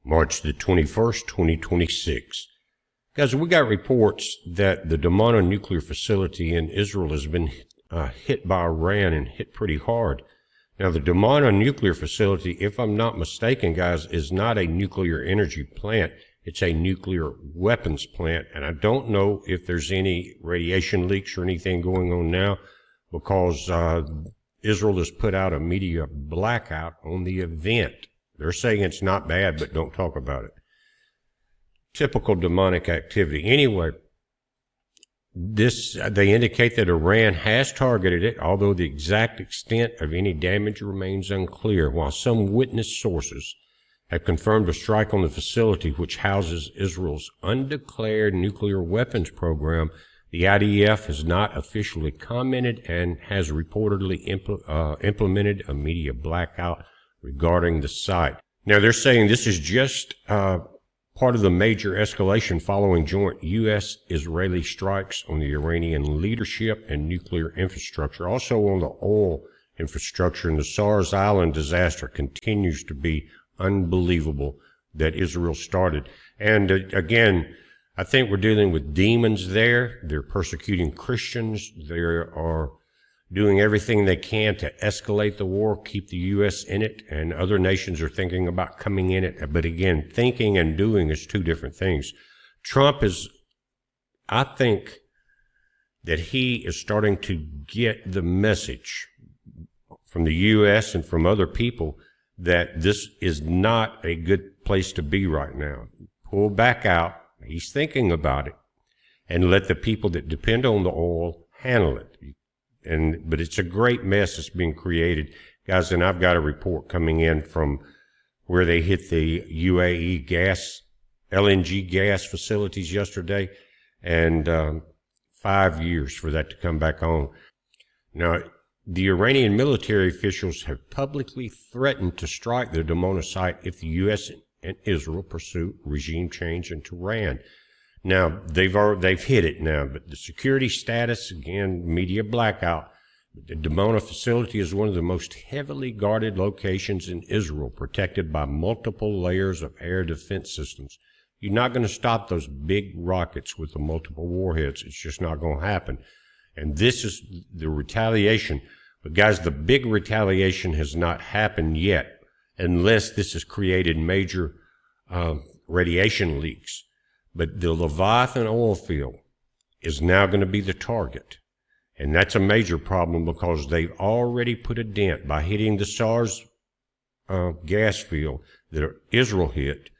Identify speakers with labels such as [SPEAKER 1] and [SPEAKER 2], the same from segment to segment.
[SPEAKER 1] March the 21st, 2026. Guys, we got reports that the Dimona nuclear facility in Israel has been hit by Iran and hit pretty hard. Now, the Dimona nuclear facility, if I'm not mistaken, guys, is not a nuclear energy plant. It's a nuclear weapons plant, and I don't know if there's any radiation leaks or anything going on now because Israel has put out a media blackout on the event. They're saying it's not bad, but don't talk about it. Typical demonic activity. Anyway, they indicate that Iran has targeted it, although the exact extent of any damage remains unclear, while some witness sources have confirmed a strike on the facility which houses Israel's undeclared nuclear weapons program. The IDF has not officially commented and has reportedly implemented a media blackout regarding the site. Now, they're saying this is just part of the major escalation following joint U.S.-Israeli strikes on the Iranian leadership and nuclear infrastructure, also on the oil infrastructure. And the Saars Island disaster continues to be unbelievable that Israel started. And again, I think we're dealing with demons there. They're persecuting Christians. They are doing everything they can to escalate the war, keep the U.S. in it, and other nations are thinking about coming in it. But again, thinking and doing is two different things. Trump I think that he is starting to get the message from the U.S. and from other people that this is not a good place to be right now. Pull back out. He's thinking about it, and let the people that depend on the oil handle it. But it's a great mess that's being created, guys. And I've got a report coming in from where they hit the UAE LNG gas facilities yesterday, and 5 years for that to come back on. Now, the Iranian military officials have publicly threatened to strike the Dimona site if the U.S. and Israel pursue regime change in Tehran. Now, they've hit it now, but the security status, again, media blackout. The Dimona facility is one of the most heavily guarded locations in Israel, protected by multiple layers of air defense systems. You're not going to stop those big rockets with the multiple warheads. It's just not going to happen. And this is the retaliation. But guys, the big retaliation has not happened yet, unless this has created major radiation leaks. But the Leviathan oil field is now going to be the target. And that's a major problem because they've already put a dent by hitting the Saars gas field that Israel hit.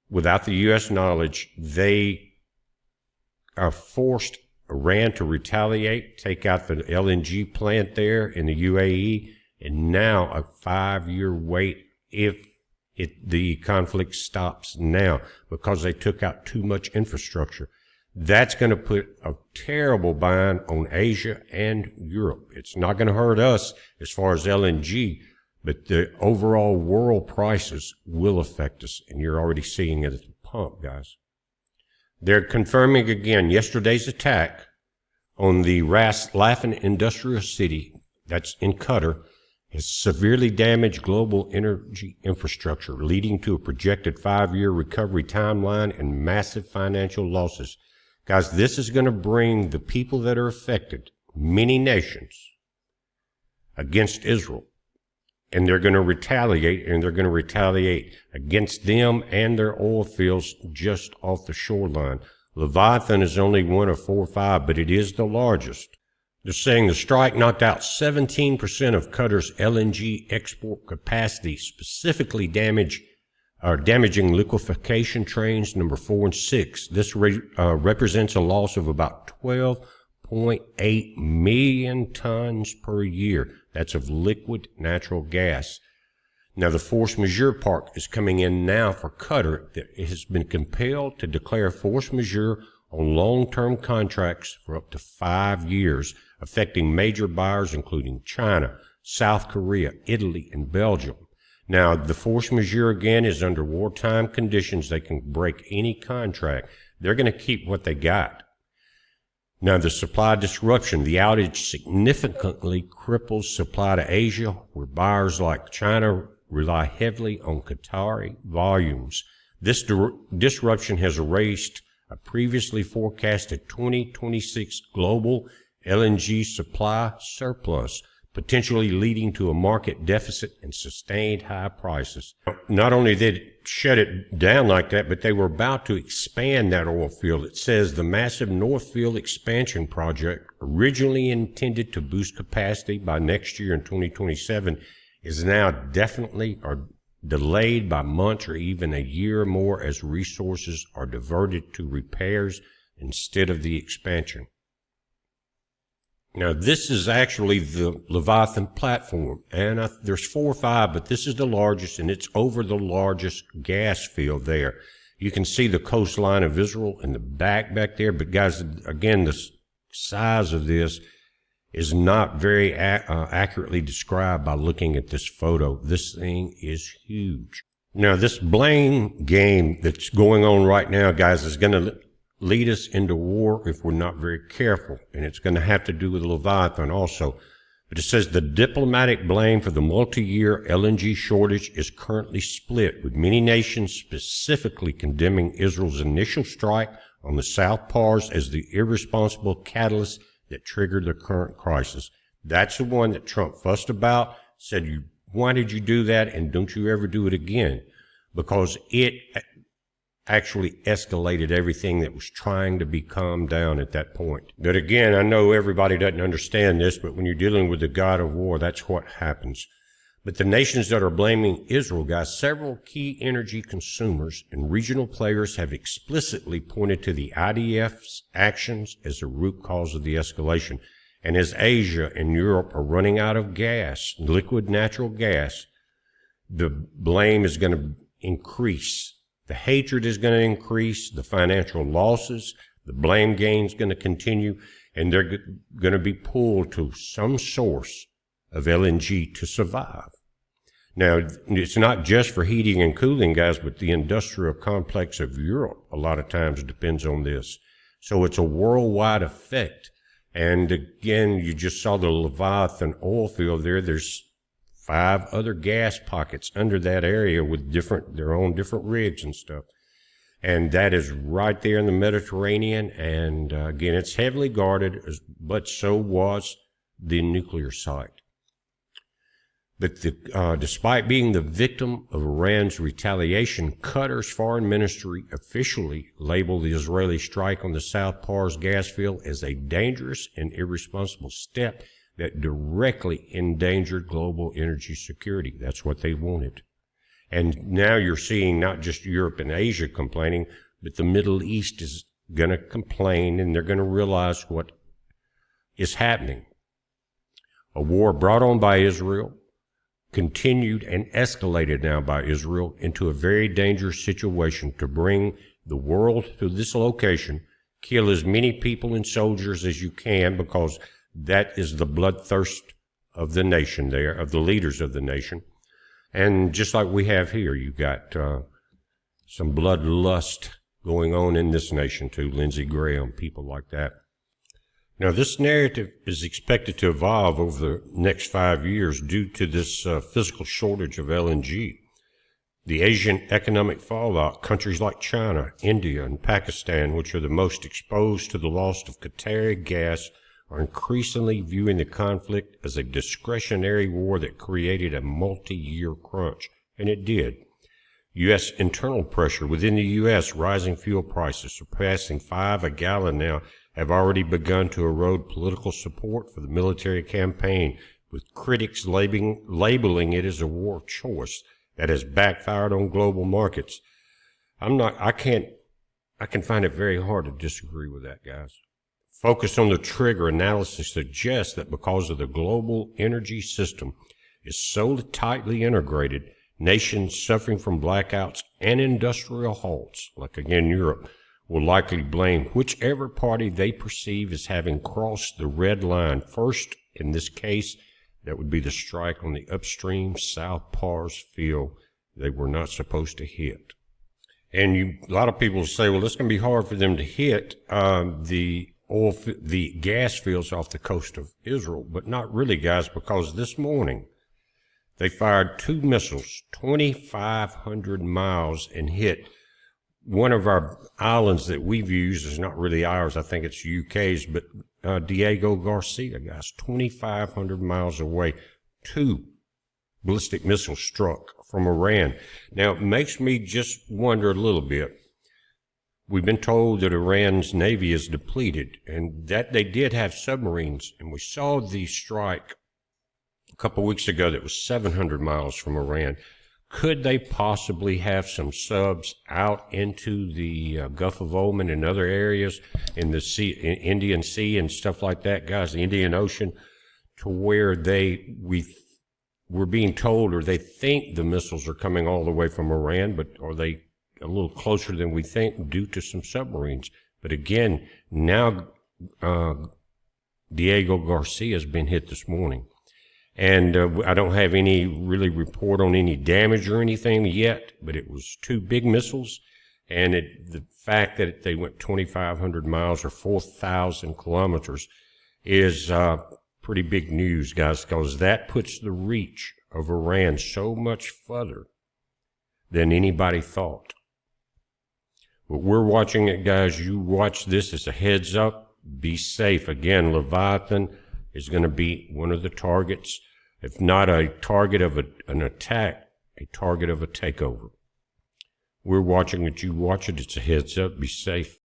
[SPEAKER 1] Without the U.S. knowledge, they are forced Iran to retaliate, take out the LNG plant there in the UAE, and now a 5-year wait if the conflict stops now because they took out too much infrastructure. That's going to put a terrible bind on Asia and Europe. It's not going to hurt us as far as LNG, but the overall world prices will affect us, and you're already seeing it at the pump, guys. They're confirming again yesterday's attack on the Ras Laffan industrial city that's in Qatar has severely damaged global energy infrastructure, leading to a projected 5-year recovery timeline and massive financial losses. Guys, this is going to bring the people that are affected, many nations, against Israel. And they're going to retaliate, and they're going to retaliate against them and their oil fields just off the shoreline. Leviathan is only one of 4 or 5, but it is the largest. They're saying the strike knocked out 17% of Qatar's LNG export capacity, specifically damaging liquefaction trains number 4 and 6. This represents a loss of about 12.8 million tons per year. That's of liquid natural gas. Now, the force majeure part is coming in now for Qatar. That it has been compelled to declare force majeure on long-term contracts for up to 5 years, affecting major buyers including China, South Korea, Italy, and Belgium. Now, the force majeure, again, is under wartime conditions. They can break any contract. They're going to keep what they got. Now, the supply disruption, the outage significantly cripples supply to Asia, where buyers like China rely heavily on Qatari volumes. This disruption has erased a previously forecasted 2026 global LNG supply surplus, potentially leading to a market deficit and sustained high prices. Not only did it shut it down like that, but they were about to expand that oil field. It says the massive North Field expansion project, originally intended to boost capacity by next year in 2027, is now definitely or delayed by months or even a year or more as resources are diverted to repairs instead of the expansion. Now, this is actually the Leviathan platform, and there's 4 or 5, but this is the largest, and it's over the largest gas field there. You can see the coastline of Israel in the back there, but guys, again, the size of this is not very accurately described by looking at this photo. This thing is huge. Now, this blame game that's going on right now, guys, is going to lead us into war if we're not very careful, and it's going to have to do with Leviathan also. But it says the diplomatic blame for the multi-year LNG shortage is currently split, with many nations specifically condemning Israel's initial strike on the South Pars as the irresponsible catalyst that triggered the current crisis. That's the one that Trump fussed about, said, why did you do that, and don't you ever do it again? Because it actually escalated everything that was trying to be calmed down at that point. But again, I know everybody doesn't understand this, but when you're dealing with the God of war, that's what happens. But the nations that are blaming Israel, guys, several key energy consumers and regional players have explicitly pointed to the IDF's actions as the root cause of the escalation. And as Asia and Europe are running out of gas, liquid natural gas, the blame is going to increase. The hatred is going to increase, the financial losses, the blame game is going to continue, and they're going to be pulled to some source of LNG to survive. Now, it's not just for heating and cooling, guys, but the industrial complex of Europe a lot of times depends on this. So it's a worldwide effect. And again, you just saw the Leviathan oil field there. There's 5 other gas pockets under that area with their own different rigs and stuff. And that is right there in the Mediterranean. And again, it's heavily guarded, but so was the nuclear site. But despite being the victim of Iran's retaliation, Qatar's foreign ministry officially labeled the Israeli strike on the South Pars gas field as a dangerous and irresponsible step that directly endangered global energy security. That's what they wanted. And now you're seeing not just Europe and Asia complaining, but the Middle East is going to complain, and they're going to realize what is happening. A war brought on by Israel, continued and escalated now by Israel into a very dangerous situation to bring the world to this location, kill as many people and soldiers as you can, because that is the bloodthirst of the nation there, of the leaders of the nation. And just like we have here, you've got some bloodlust going on in this nation too, Lindsey Graham, people like that. Now, this narrative is expected to evolve over the next 5 years due to this physical shortage of LNG. The Asian economic fallout, countries like China, India, and Pakistan, which are the most exposed to the loss of Qatari gas, are increasingly viewing the conflict as a discretionary war that created a multi-year crunch, and it did. U.S. internal pressure within the U.S., rising fuel prices surpassing $5 a gallon now, have already begun to erode political support for the military campaign, with critics labeling it as a war choice that has backfired on global markets. I can find it very hard to disagree with that, guys. Focus on the trigger analysis suggests that because of the global energy system is so tightly integrated, nations suffering from blackouts and industrial halts, like again Europe, will likely blame whichever party they perceive as having crossed the red line first. In this case, that would be the strike on the upstream South Pars field they were not supposed to hit. And a lot of people say, well, it's going to be hard for them to hit the gas fields off the coast of Israel, but not really, guys, because this morning They fired 2 missiles, 2,500 miles, and hit one of our islands that we've used. Is not really ours. I think it's UK's, but Diego Garcia, guys, 2,500 miles away. 2 ballistic missiles struck from Iran. Now, it makes me just wonder a little bit. We've been told that Iran's Navy is depleted, and that they did have submarines, and we saw the strike a couple of weeks ago that was 700 miles from Iran. Could they possibly have some subs out into the Gulf of Oman and other areas in the sea, in Indian Sea and stuff like that, guys, the Indian Ocean, to where we're being told, or they think the missiles are coming all the way from Iran, but are they a little closer than we think due to some submarines? But again, now Diego Garcia has been hit this morning. And I don't have any really report on any damage or anything yet, but it was 2 big missiles. And the fact that they went 2,500 miles or 4,000 kilometers is pretty big news, guys, because that puts the reach of Iran so much further than anybody thought. But we're watching it, guys. You watch this as a heads up. Be safe. Again, Leviathan is going to be one of the targets, if not a target of an attack, a target of a takeover. We're watching it. You watch it. It's a heads up. Be safe.